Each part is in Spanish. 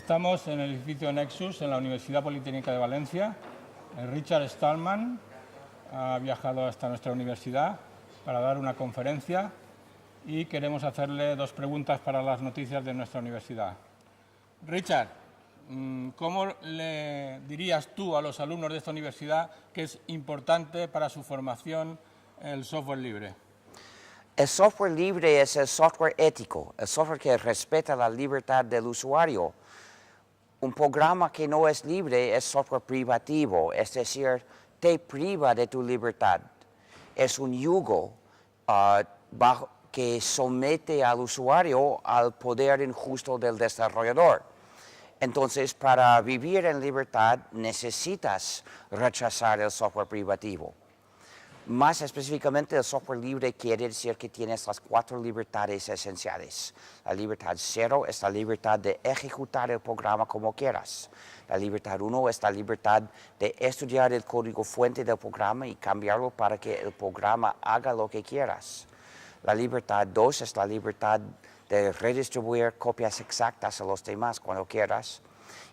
Estamos en el edificio Nexus, en la Universidad Politécnica de Valencia. Richard Stallman ha viajado hasta nuestra universidad para dar una conferencia y queremos hacerle dos preguntas para las noticias de nuestra universidad. Richard, ¿cómo le dirías tú a los alumnos de esta universidad que es importante para su formación el software libre? El software libre es el software ético, el software que respeta la libertad del usuario. Un programa que no es libre es software privativo, es decir, te priva de tu libertad. Es un yugo que somete al usuario al poder injusto del desarrollador. Entonces, para vivir en libertad necesitas rechazar el software privativo. Más específicamente, el software libre quiere decir que tienes las 4 libertades esenciales. La libertad 0 es la libertad de ejecutar el programa como quieras. La libertad 1 es la libertad de estudiar el código fuente del programa y cambiarlo para que el programa haga lo que quieras. La libertad 2 es la libertad de redistribuir copias exactas a los demás cuando quieras.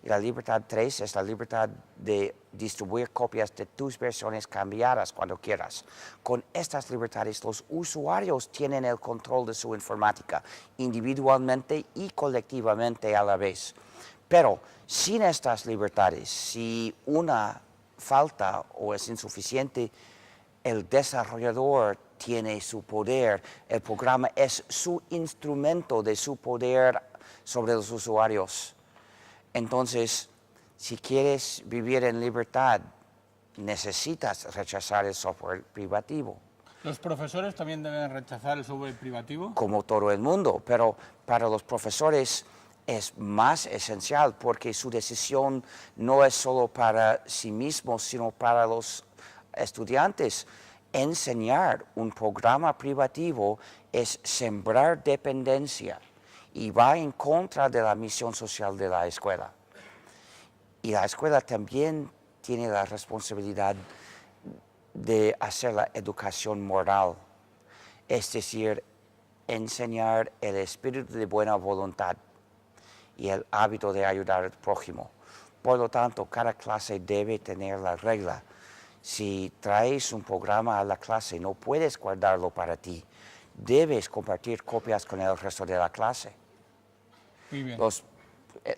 Y la libertad 3 es la libertad de distribuir copias de tus versiones cambiadas cuando quieras. Con estas libertades, los usuarios tienen el control de su informática, individualmente y colectivamente a la vez. Pero sin estas libertades, si una falta o es insuficiente, el desarrollador tiene su poder, el programa es su instrumento de su poder sobre los usuarios. Entonces, si quieres vivir en libertad, necesitas rechazar el software privativo. ¿Los profesores también deben rechazar el software privativo? Como todo el mundo, pero para los profesores es más esencial porque su decisión no es solo para sí mismos, sino para los estudiantes. Enseñar un programa privativo es sembrar dependencia y va en contra de la misión social de la escuela. Y la escuela también tiene la responsabilidad de hacer la educación moral, es decir, enseñar el espíritu de buena voluntad y el hábito de ayudar al prójimo. Por lo tanto, cada clase debe tener la regla. Si traes un programa a la clase, no puedes guardarlo para ti. Debes compartir copias con el resto de la clase. Muy bien.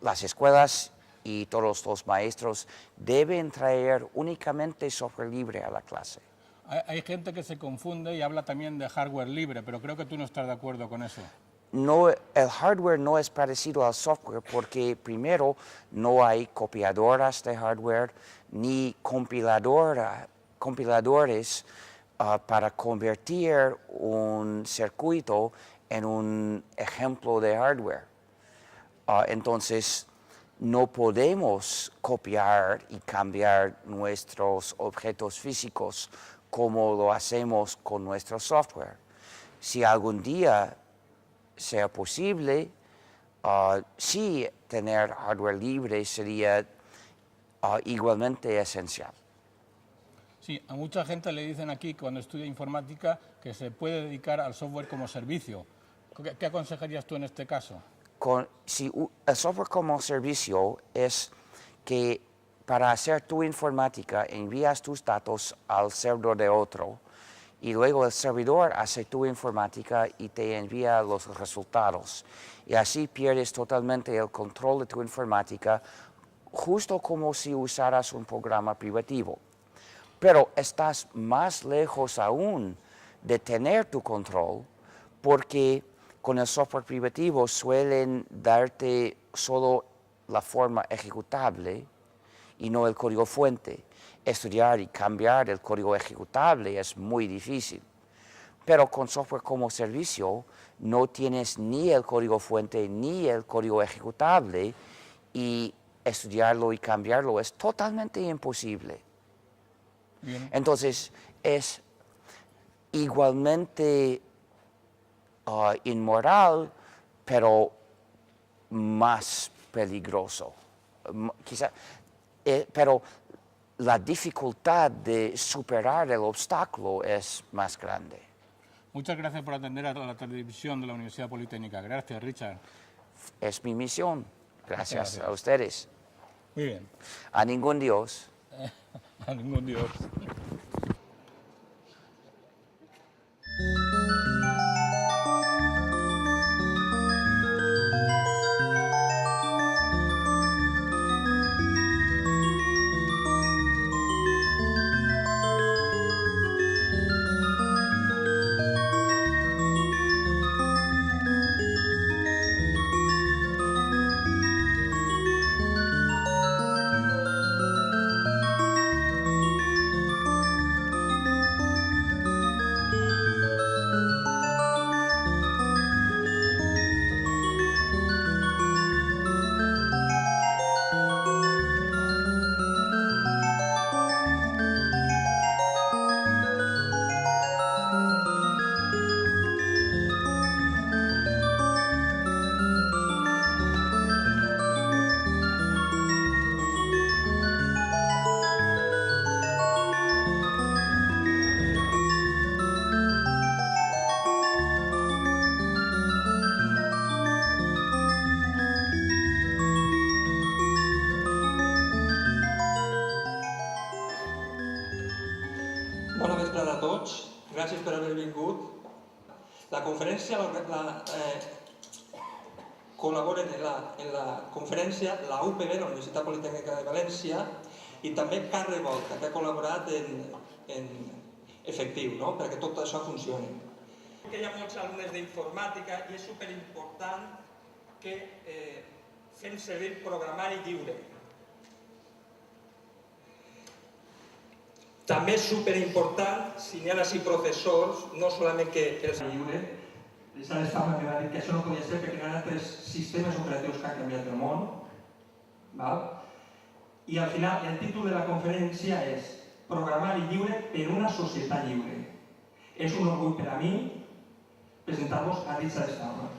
Las escuelas y todos los maestros deben traer únicamente software libre a la clase. Hay gente que se confunde y habla también de hardware libre, pero creo que tú no estás de acuerdo con eso. No, el hardware no es parecido al software porque primero no hay copiadoras de hardware ni compiladores para convertir un circuito en un ejemplo de hardware. Entonces, no podemos copiar y cambiar nuestros objetos físicos como lo hacemos con nuestro software. Si algún día sea posible, sí tener hardware libre sería igualmente esencial. Sí, a mucha gente le dicen aquí, cuando estudia informática, que se puede dedicar al software como servicio. ¿Qué aconsejarías tú en este caso? El software como servicio es que para hacer tu informática envías tus datos al servidor de otro y luego el servidor hace tu informática y te envía los resultados. Y así pierdes totalmente el control de tu informática, justo como si usaras un programa privativo. Pero estás más lejos aún de tener tu control porque con el software privativo suelen darte solo la forma ejecutable y no el código fuente. Estudiar y cambiar el código ejecutable es muy difícil. Pero con software como servicio no tienes ni el código fuente ni el código ejecutable y estudiarlo y cambiarlo es totalmente imposible. Bien. Entonces es igualmente inmoral, pero más peligroso. Pero la dificultad de superar el obstáculo es más grande. Muchas gracias por atender a la televisión de la Universidad Politécnica. Gracias, Richard. Es mi misión. Gracias a ustedes. Muy bien. A ningún Dios. A ningún Dios. Bona vesprada a tots, gràcies per haver vingut. La conferència col·laboren en la conferència la UPB, la Universitat Politècnica de València, i també Car Revolta, que ha col·laborat en efectiu, no? Perquè tot això funcioni. Hi ha molts alumnes d'informàtica i és superimportant que fem servir programari lliure. També és superimportant, si n'hi ha així professors, no solament que els lliure, l'Isabel Stallman va dir que això no podia ser perquè hi ha altres sistemes operatius que han canviat el món. I al final el títol de la conferència és Programari lliure per una societat lliure. És un orgull per a mi presentar-vos a Richard Stallman.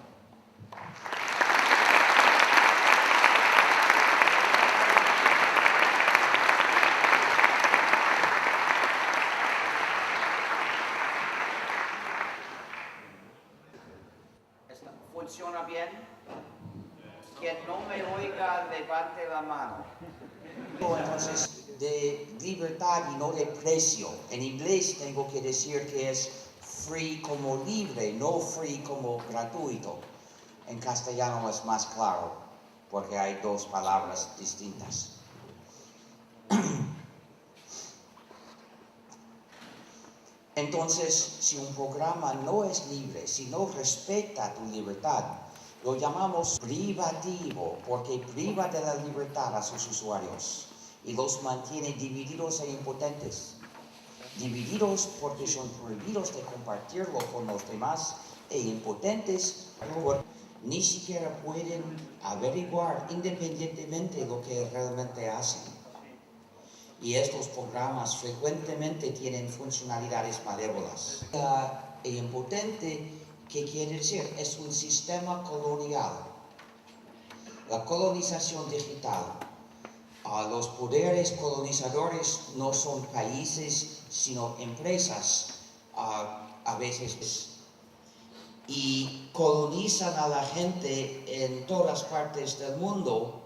¿Funciona bien? Quien no me oiga, levante la mano. Entonces, de libertad y no de precio. En inglés tengo que decir que es free como libre, no free como gratuito. En castellano es más claro, porque hay dos palabras distintas. Entonces, si un programa no es libre, si no respeta tu libertad, lo llamamos privativo, porque priva de la libertad a sus usuarios y los mantiene divididos e impotentes. Divididos porque son prohibidos de compartirlo con los demás e impotentes porque ni siquiera pueden averiguar independientemente lo que realmente hacen. Y estos programas frecuentemente tienen funcionalidades malévolas. E impotente, ¿qué quiere decir? Es un sistema colonial. La colonización digital. Los poderes colonizadores no son países, sino empresas, a veces. Y colonizan a la gente en todas partes del mundo,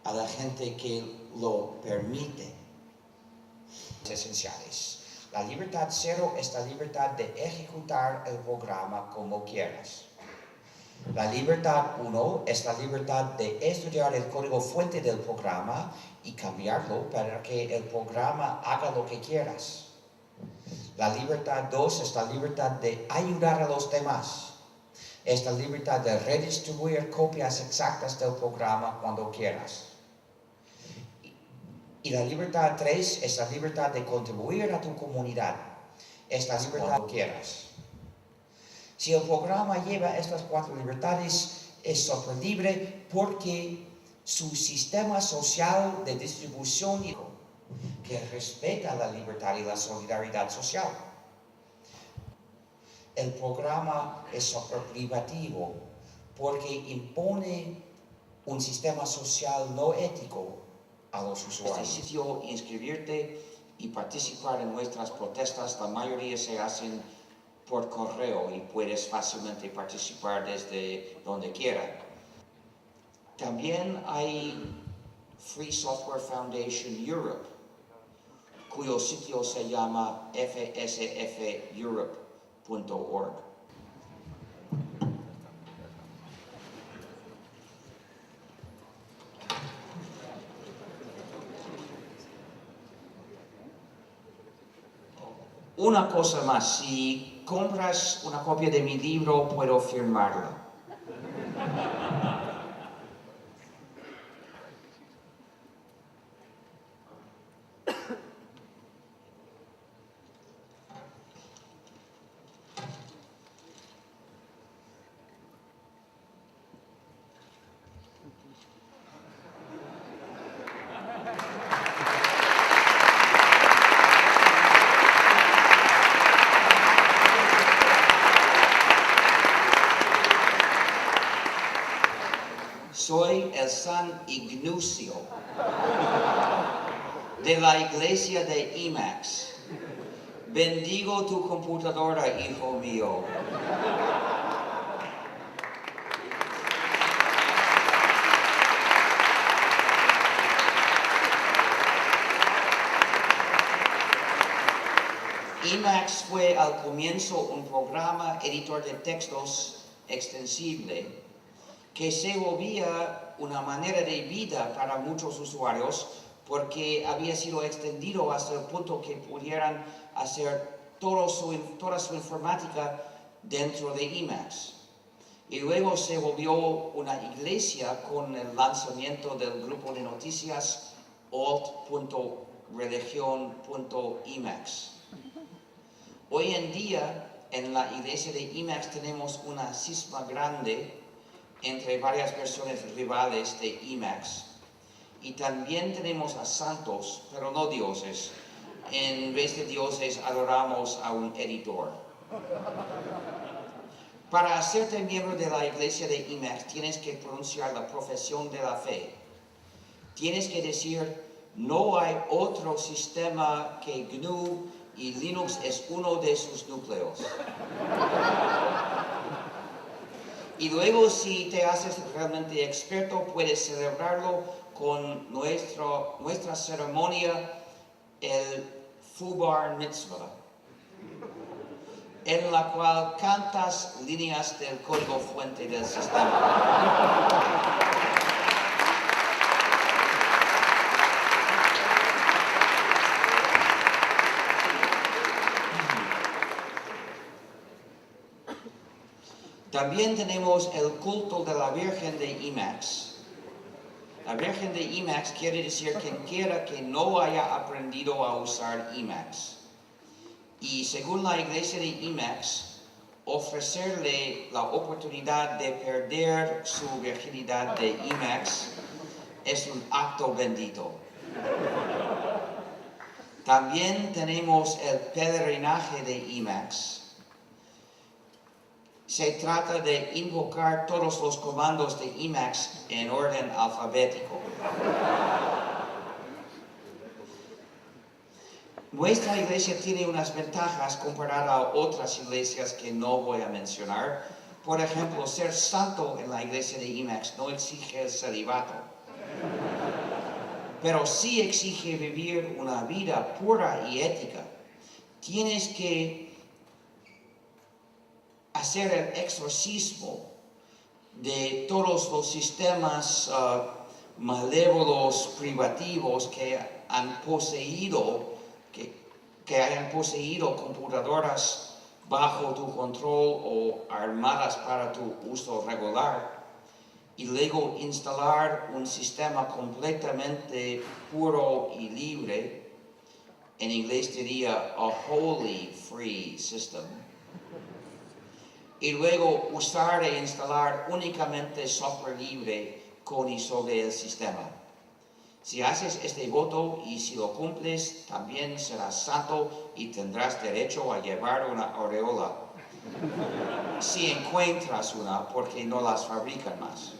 a la gente que lo permite. Esenciales. La libertad cero es la libertad de ejecutar el programa como quieras. La libertad 1 es la libertad de estudiar el código fuente del programa y cambiarlo para que el programa haga lo que quieras. La libertad 2 es la libertad de ayudar a los demás. Es la libertad de redistribuir copias exactas del programa cuando quieras. Y la libertad 3 es la libertad de contribuir a tu comunidad. Es la libertad cuando quieras. Si el programa lleva estas 4 libertades, es software libre porque su sistema social de distribución que respeta la libertad y la solidaridad social. El programa es software privativo porque impone un sistema social no ético a los usuarios. Este sitio, inscribirte y participar en nuestras protestas, la mayoría se hacen por correo y puedes fácilmente participar desde donde quiera. También hay Free Software Foundation Europe, cuyo sitio se llama fsfeurope.org. Una cosa más, si compras una copia de mi libro, puedo firmarla. Soy el San Ignacio de la iglesia de Emacs. Bendigo tu computadora, hijo mío. Emacs fue al comienzo un programa editor de textos extensible que se volvía una manera de vida para muchos usuarios porque había sido extendido hasta el punto que pudieran hacer toda su informática dentro de Emacs. Y luego se volvió una iglesia con el lanzamiento del grupo de noticias alt.religion.emacs. Hoy en día, en la iglesia de Emacs tenemos una cisma grande entre varias versiones rivales de Emacs. Y también tenemos a santos, pero no dioses. En vez de dioses adoramos a un editor. Para hacerte miembro de la iglesia de Emacs tienes que pronunciar la profesión de la fe. Tienes que decir, no hay otro sistema que GNU y Linux es uno de sus núcleos. Y luego, si te haces realmente experto, puedes celebrarlo con nuestra ceremonia, el Fubar Mitzvah, en la cual cantas líneas del código fuente del sistema. También tenemos el culto de la Virgen de Emacs. La Virgen de Emacs quiere decir quien quiera que no haya aprendido a usar Emacs. Y según la iglesia de Emacs, ofrecerle la oportunidad de perder su virginidad de Emacs es un acto bendito. También tenemos el peregrinaje de Emacs. Se trata de invocar todos los comandos de Emacs en orden alfabético. Nuestra iglesia tiene unas ventajas comparada a otras iglesias que no voy a mencionar. Por ejemplo, ser santo en la iglesia de Emacs no exige el celibato, pero sí exige vivir una vida pura y ética. Tienes que hacer el exorcismo de todos los sistemas malévolos privativos que han poseído, que hayan poseído computadoras bajo tu control o armadas para tu uso regular, y luego instalar un sistema completamente puro y libre. En inglés diría a wholly free system. Y luego usar e instalar únicamente software libre con y sobre el sistema. Si haces este voto y si lo cumples, también serás santo y tendrás derecho a llevar una aureola. Si encuentras una, porque no las fabrican más.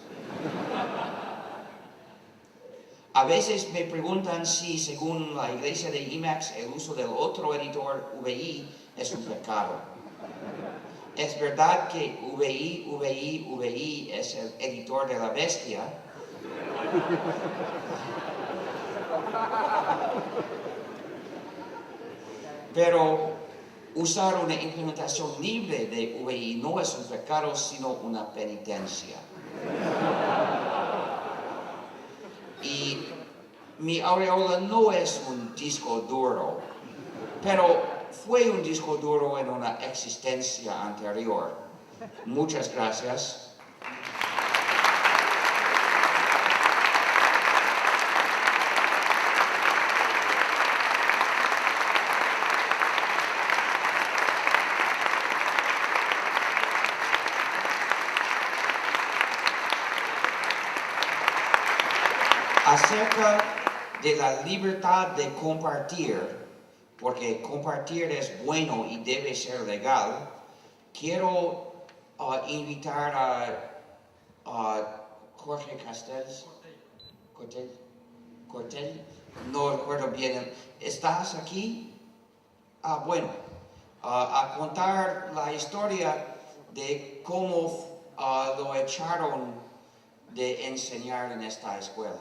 A veces me preguntan si, según la iglesia de Emacs, el uso del otro editor VI es un pecado. Es verdad que VI es el editor de la bestia, Pero usar una implementación libre de VI no es un pecado, sino una penitencia. Y mi aureola no es un disco duro, pero fue un disco duro en una existencia anterior. Muchas gracias. Acerca de la libertad de compartir, porque compartir es bueno y debe ser legal, quiero invitar a Jorge Castells. Cortel, no recuerdo bien. ¿Estás aquí? Bueno, a contar la historia de cómo lo echaron de enseñar en esta escuela.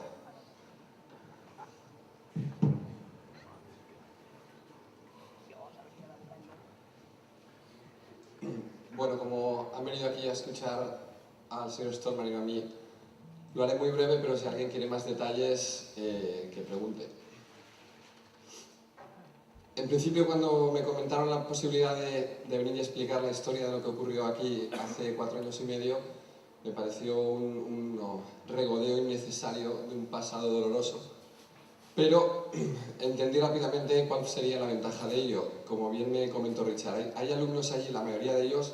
Bueno, como han venido aquí a escuchar al señor Stallman y a mí, lo haré muy breve, pero si alguien quiere más detalles, que pregunte. En principio, cuando me comentaron la posibilidad de venir y explicar la historia de lo que ocurrió aquí hace 4 años y medio, me pareció un regodeo innecesario de un pasado doloroso. Pero entendí rápidamente cuál sería la ventaja de ello. Como bien me comentó Richard, hay alumnos allí, la mayoría de ellos,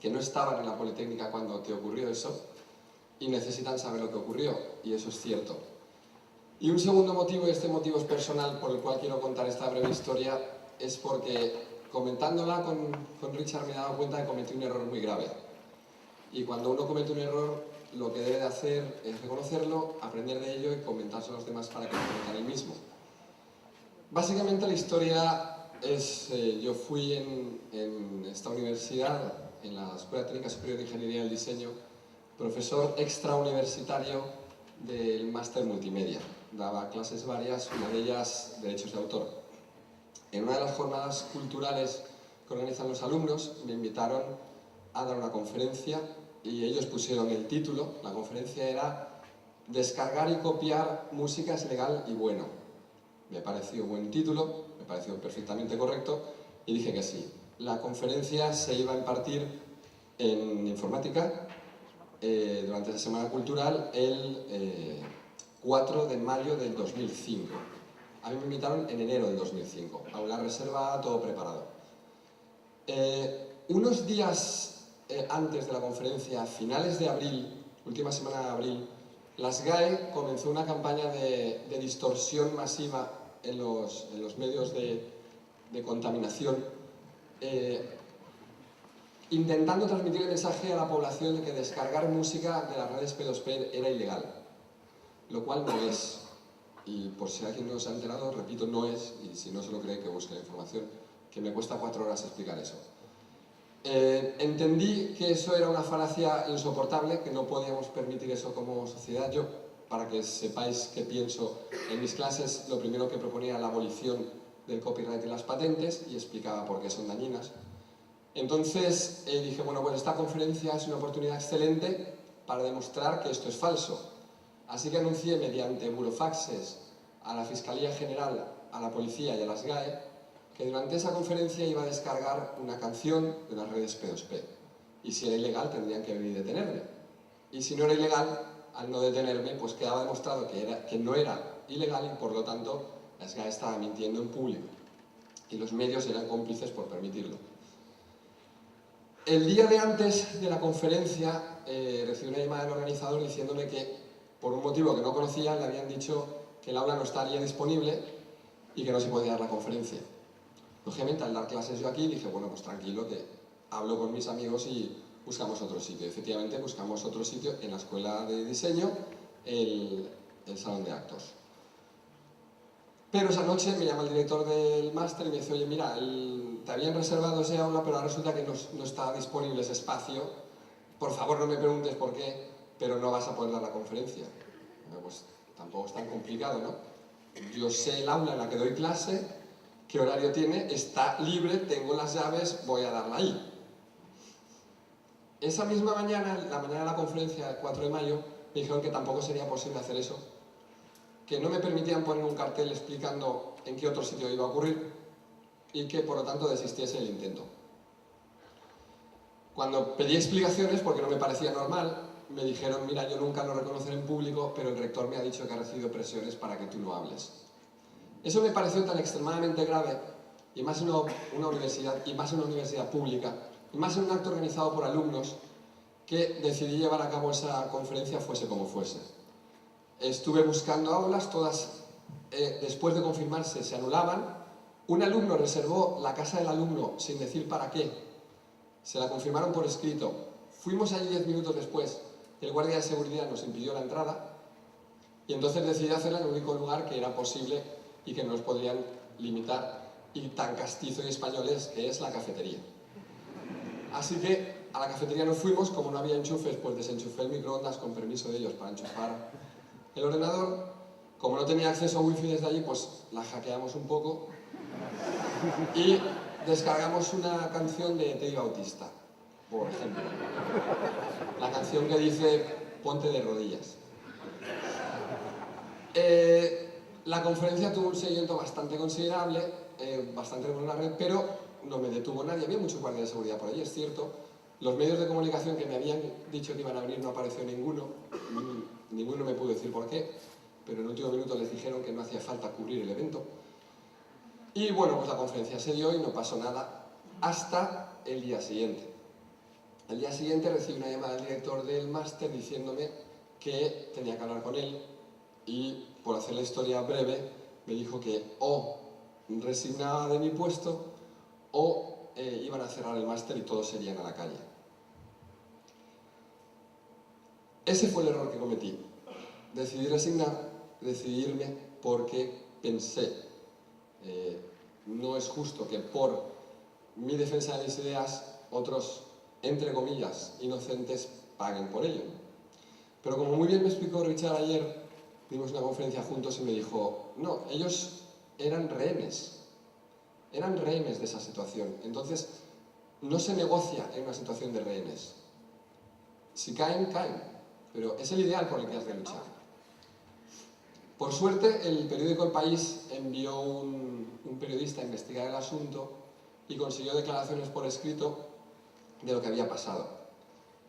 que no estaban en la Politécnica cuando te ocurrió eso y necesitan saber lo que ocurrió, y eso es cierto. Y un segundo motivo, y este motivo es personal, por el cual quiero contar esta breve historia, es porque comentándola con Richard me he dado cuenta de que cometí un error muy grave. Y cuando uno comete un error, lo que debe de hacer es reconocerlo, aprender de ello y comentárselo a los demás para que no cometan el mismo. Básicamente la historia es, yo fui en esta universidad, en la Escuela Técnica Superior de Ingeniería del Diseño, profesor extrauniversitario del máster multimedia. Daba clases varias, una de ellas derechos de autor. En una de las jornadas culturales que organizan los alumnos me invitaron a dar una conferencia y ellos pusieron el título. La conferencia era "Descargar y copiar música es legal y bueno". Me pareció buen título, me pareció perfectamente correcto y dije que sí. La conferencia se iba a impartir en informática durante esa semana cultural el 4 de mayo del 2005. A mí me invitaron en enero del 2005, aula reservada, todo preparado. Unos días antes de la conferencia, a finales de abril, última semana de abril, la SGAE comenzó una campaña de distorsión masiva en los medios de contaminación, intentando transmitir el mensaje a la población de que descargar música de las redes P2P era ilegal, lo cual no es. Y por si alguien no se ha enterado, repito, no es, y si no se lo cree, que busque la información, que me cuesta 4 horas explicar eso. Entendí que eso era una falacia insoportable, que no podíamos permitir eso como sociedad. Yo, para que sepáis qué pienso, en mis clases lo primero que proponía era la abolición del copyright y las patentes y explicaba por qué son dañinas. Entonces dije, bueno, pues esta conferencia es una oportunidad excelente para demostrar que esto es falso. Así que anuncié mediante burofaxes a la Fiscalía General, a la Policía y a las SGAE que durante esa conferencia iba a descargar una canción de las redes P2P. Y si era ilegal tendrían que venir y detenerme. Y si no era ilegal, al no detenerme, pues quedaba demostrado que no era ilegal y por lo tanto la SGAE estaba mintiendo en público. Y los medios eran cómplices por permitirlo. El día de antes de la conferencia recibí una llamada del organizador diciéndome que, por un motivo que no conocía, le habían dicho que el aula no estaría disponible y que no se podía dar la conferencia. Lógicamente, al dar clases yo aquí, dije, bueno, pues tranquilo, que hablo con mis amigos y buscamos otro sitio. Efectivamente, buscamos otro sitio en la Escuela de Diseño, el Salón de Actos. Pero esa noche me llama el director del máster y me dice, oye, mira, te habían reservado ese aula, pero ahora resulta que no está disponible ese espacio. Por favor, no me preguntes por qué, pero no vas a poder dar la conferencia. Pues tampoco es tan complicado, ¿no? Yo sé el aula en la que doy clase, qué horario tiene, está libre, tengo las llaves, voy a darla ahí. Esa misma mañana, la mañana de la conferencia del 4 de mayo, me dijeron que tampoco sería posible hacer eso, que no me permitían poner un cartel explicando en qué otro sitio iba a ocurrir y que por lo tanto desistiese el intento. Cuando pedí explicaciones, porque no me parecía normal, me dijeron, mira, yo nunca lo reconoceré en público, pero el rector me ha dicho que ha recibido presiones para que tú no hables. Eso me pareció tan extremadamente grave, y más en una universidad, y más en una universidad pública, y más en un acto organizado por alumnos, que decidí llevar a cabo esa conferencia fuese como fuese. Estuve buscando aulas, todas después de confirmarse se anulaban. Un alumno reservó la casa del alumno sin decir para qué. Se la confirmaron por escrito. Fuimos allí 10 minutos después. El guardia de seguridad nos impidió la entrada y entonces decidí hacerla en el único lugar que era posible y que no nos podrían limitar, y tan castizo y español es, que es la cafetería. Así que a la cafetería nos fuimos. Como no había enchufes, pues desenchufé el microondas con permiso de ellos para enchufar el ordenador. Como no tenía acceso a wifi desde allí, pues la hackeamos un poco y descargamos una canción de Teddy Bautista, por ejemplo. La canción que dice ponte de rodillas. La conferencia tuvo un seguimiento bastante considerable, bastante regular, pero no me detuvo nadie. Había muchos guardias de seguridad por allí, es cierto. Los medios de comunicación que me habían dicho que iban a venir no apareció ninguno. Ninguno me pudo decir por qué, pero en el último minuto les dijeron que no hacía falta cubrir el evento. Y bueno, pues la conferencia se dio y no pasó nada hasta el día siguiente. Al día siguiente recibí una llamada del director del máster diciéndome que tenía que hablar con él y, por hacer la historia breve, me dijo que o resignaba de mi puesto o iban a cerrar el máster y todos serían a la calle. Ese fue el error que cometí. Decidí resignar, decidí irme porque pensé, no es justo que por mi defensa de mis ideas otros, entre comillas, inocentes, paguen por ello. Pero como muy bien me explicó Richard ayer, dimos una conferencia juntos y me dijo, no, ellos eran rehenes de esa situación. Entonces, no se negocia en una situación de rehenes. Si caen, caen, pero es el ideal por el que has de luchar. Por suerte, el periódico El País envió un periodista a investigar el asunto y consiguió declaraciones por escrito de lo que había pasado.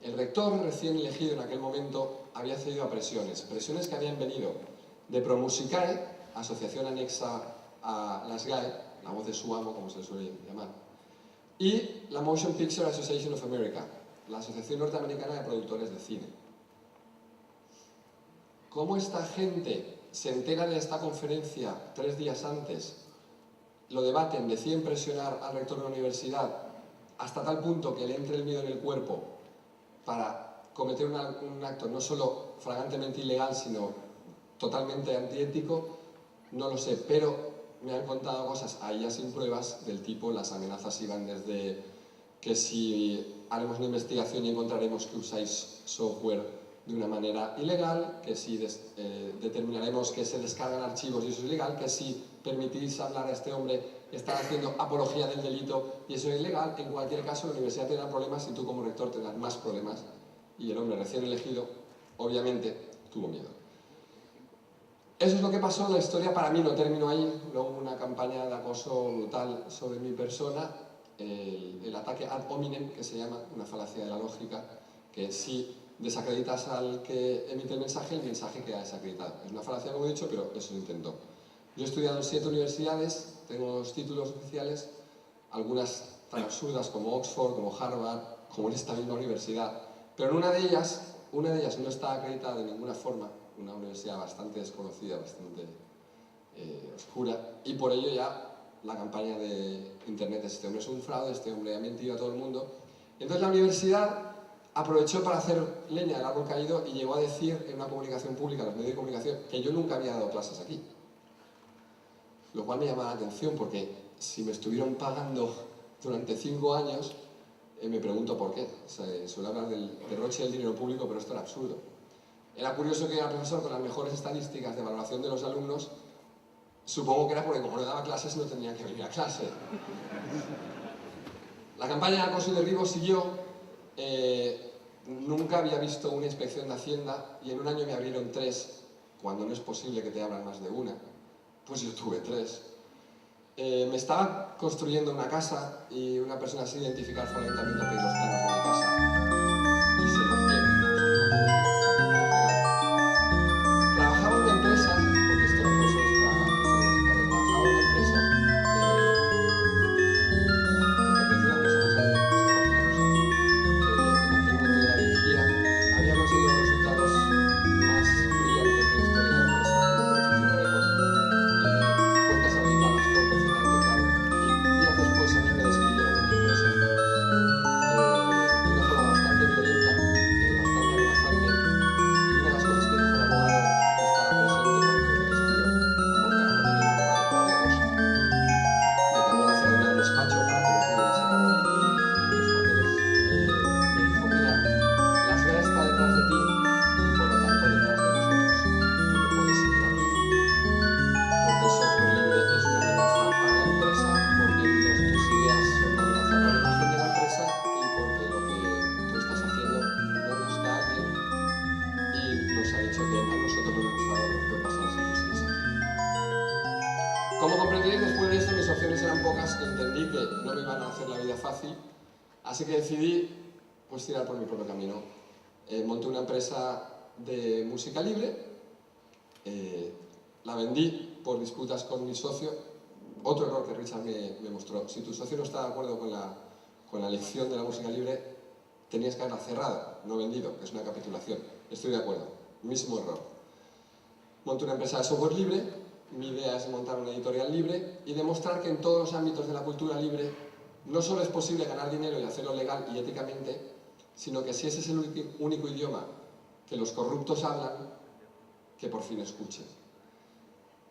El rector, recién elegido en aquel momento, había cedido a presiones que habían venido de ProMusicae, asociación anexa a las GAE, la voz de su amo, como se le suele llamar, y la Motion Picture Association of America, la Asociación Norteamericana de Productores de Cine. ¿Cómo esta gente se entera de esta conferencia 3 días antes, lo debaten, deciden presionar al rector de la universidad hasta tal punto que le entre el miedo en el cuerpo para cometer un acto no solo flagrantemente ilegal, sino totalmente antiético? No lo sé, pero me han contado cosas ahí ya sin pruebas del tipo, las amenazas iban desde que si haremos una investigación y encontraremos que usáis software de una manera ilegal, que si determinaremos que se descargan archivos y eso es ilegal, que si permitís hablar a este hombre están haciendo apología del delito y eso es ilegal. En cualquier caso, la universidad tendrá problemas y tú como rector tendrás más problemas. Y el hombre recién elegido, obviamente, tuvo miedo. Eso es lo que pasó. La historia para mí no terminó ahí. Luego una campaña de acoso brutal sobre mi persona, el ataque ad hominem, que se llama, una falacia de la lógica, que si desacreditas al que emite el mensaje queda desacreditado. Es una falacia, como he dicho, pero eso lo intentó. Yo he estudiado en 7 universidades, tengo los títulos oficiales, algunas tan absurdas como Oxford, como Harvard, como en esta misma universidad, pero en una de ellas no está acreditada de ninguna forma, una universidad bastante desconocida, bastante oscura, y por ello ya la campaña de internet es: este hombre es un fraude, este hombre ha mentido a todo el mundo. Entonces la universidad aprovechó para hacer leña del árbol caído y llegó a decir en una comunicación pública, en los medios de comunicación, que yo nunca había dado clases aquí. Lo cual me llama la atención porque si me estuvieron pagando durante 5 años, me pregunto por qué. Se suele hablar del derroche del dinero público, pero esto era absurdo. Era curioso que era el profesor con las mejores estadísticas de valoración de los alumnos. Supongo que era porque como no daba clases no tenía que venir a clase. La campaña de acoso y derribo siguió. Nunca había visto una inspección de Hacienda y en un año me abrieron 3, cuando no es posible que te abran más de una. Pues yo tuve 3. Me estaba construyendo una casa y una persona sin identificar fue al ayuntamiento a pedir los planos de mi casa y se los dieron. Trabajaba en una empresa, porque esto no fue solo universitario, trabajaba en una empresa que pertenecía a una empresa más grande, en aquel momento yo la dirigía, había conseguido los resultados más brillantes de la historia de la empresa en un ejercicio récord, cuentas auditadas, todo perfectamente claro, y días después a mí me despidieron de mi empresa de una forma bastante violenta, bastante amenazante, y una de las cosas que dijo el abogado que estaba presente cuando me despidió, porque además tenía un abogado por dedos, me cambió la cerradura del despacho para que no pudiera sacar los papeles, me dijo, mira, la SGA está detrás de ti y por lo tanto detrás de nosotros. Tú no puedes seguir hablando. Porque el software libre es una amenaza para la empresa, porque tus ideas son una amenaza para la imagen de la empresa y porque lo que tú estás haciendo no gusta a alguien y nos ha dicho que a nosotros no nos gustaba lo que puede pasar si tú sigues aquí. Como comprenderéis, después de esto mis opciones eran pocas y entendí que no me iban a hacer la vida fácil, así que decidí pues tirar por mi propio camino. Monté una empresa de música libre, la vendí por disputas con mi socio. Otro error que Richard me mostró: si tu socio no está de acuerdo con la elección de la música libre, tenías que haberla cerrado, no vendido, que es una capitulación. Estoy de acuerdo, mismo error. Monté una empresa de software libre. Mi idea es montar una editorial libre y demostrar que en todos los ámbitos de la cultura libre no solo es posible ganar dinero y hacerlo legal y éticamente, sino que si ese es el único idioma que los corruptos hablan, que por fin escuchen.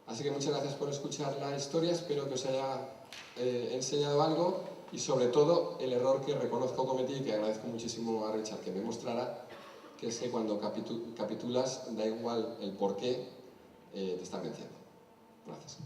Así que muchas gracias por escuchar la historia, espero que os haya enseñado algo y sobre todo el error que reconozco cometí y que agradezco muchísimo a Richard que me mostrara, que es que cuando capitulas da igual el por qué, te están venciendo. Gracias.